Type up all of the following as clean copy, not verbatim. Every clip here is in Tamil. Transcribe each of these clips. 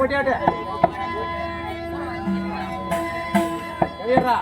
பொட்டியாட்டு கையறா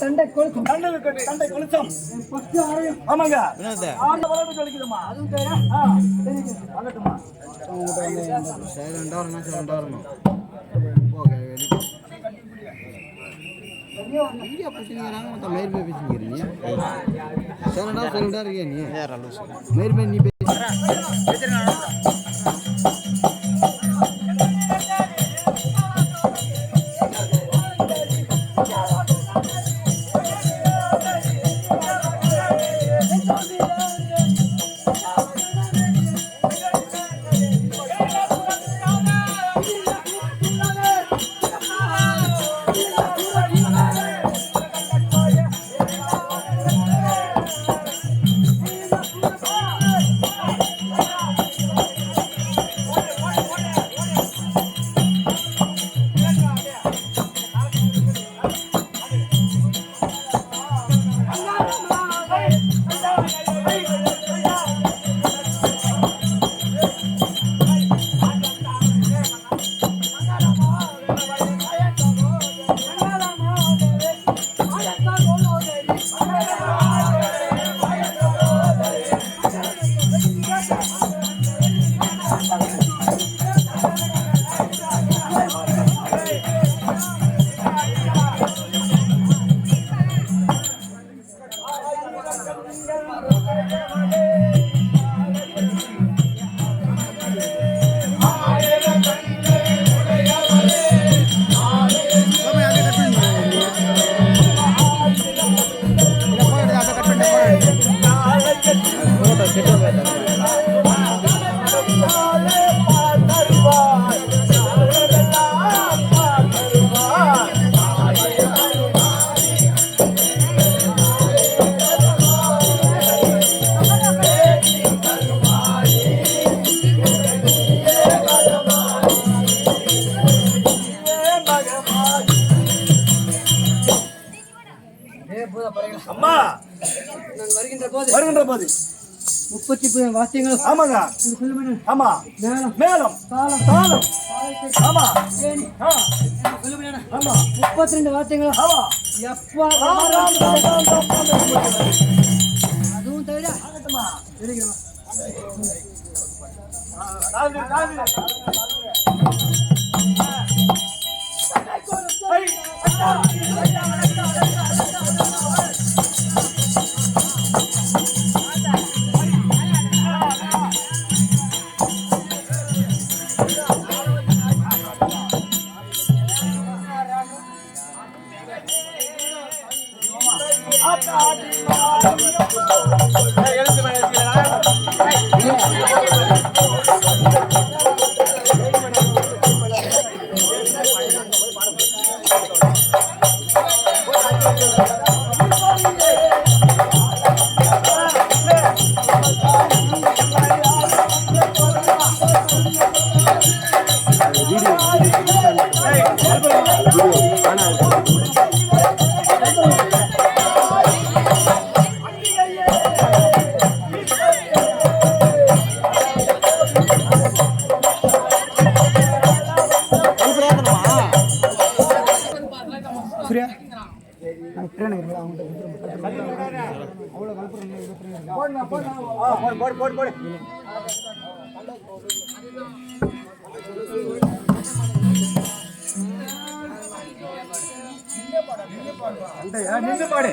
தண்டை கொளுத்தும் தண்டை கொளுத்தும் ஆமாங்க ஆண்ட வளர்ந்து கொளுக்குதுமா அதுவும் பேரா வரட்டுமா வரணும் வீடியோ பிடிச்சிருக்கிறாங்க மொத்தம் மயிர் போய் பேசிக்கிறீங்க சொல்லிட்டா இருக்கியா நீ மயிர் போய் நீ பேசி அம்மா வருகின்ற போது 30 வாத்தியங்கள் ஆமாங்க ஆமா மேலம் தாளம் ஆமா ஆமா 32 வாத்தியங்கள் ஆமா எப்பா அதுவும் தவிர ஆகட்டுமா இருக்கிறோம் போடு நின்று பாடு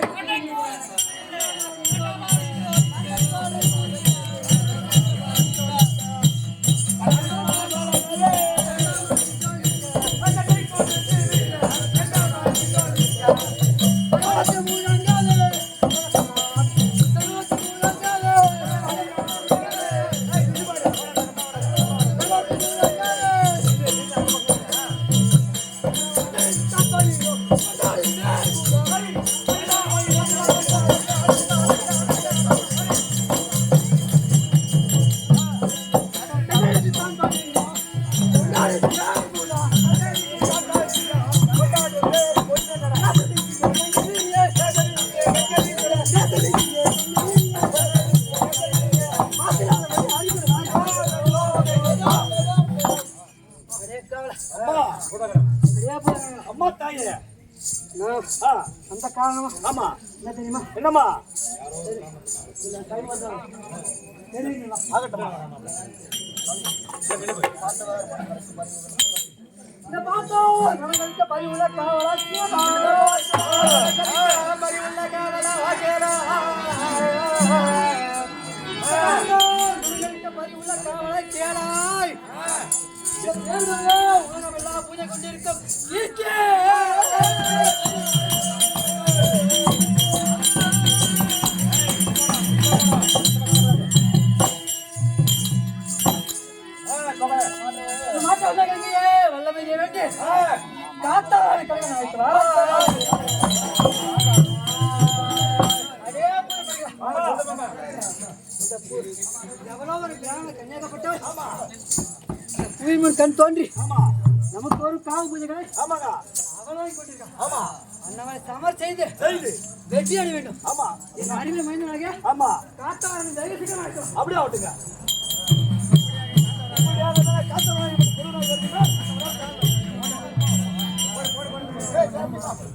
அம்மா தாயே ஆ, அந்த காரணமா ஆமா. என்ன தெரியுமா? என்னம்மா? இல்ல, டைம் வந்தா தெரியுங்களா? ஆகட்டும்மா. இந்த பார்த்தோம் நமக்கு பரிவுள்ள காவலாக்கியதா. பரிவுள்ள காவலா வாகேரா. நமக்கு பரிவுள்ள காவலாக்கியதாய். உலகமெல்லாம் பூஜை கொண்டிருக்கும் ஈக்கே. மாற்ற வந்தே வல்லமை வேண்டி காத்தாடி கல்யாணம் ஆயிட்டா. அதே எவ்வளோ ஒரு கிராம கன்னியாகப்பட்டவர் தூய்மன் கண் தோன்றி நமக்கு ஒரு காவு பூஜைகளை ஆமாங்க. அவளாய் கொண்டிருக்கான். ஆமா. அன்னவரை சமர் செய்து செய்து. வெற்றி அடைய வேண்டும். ஆமா. என் அறிவில் மைந்தனாக ஆமா. காத்தாடி தயவு சீக்கிரம் ஆயிட்டோம். அப்படியே ஆகட்டுங்க. இப்படியாக இருந்தாலும் காத்தவராய் பெருநாள் வருதுன்னா, ஏய், சாமி சாமி.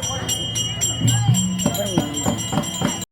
போடு.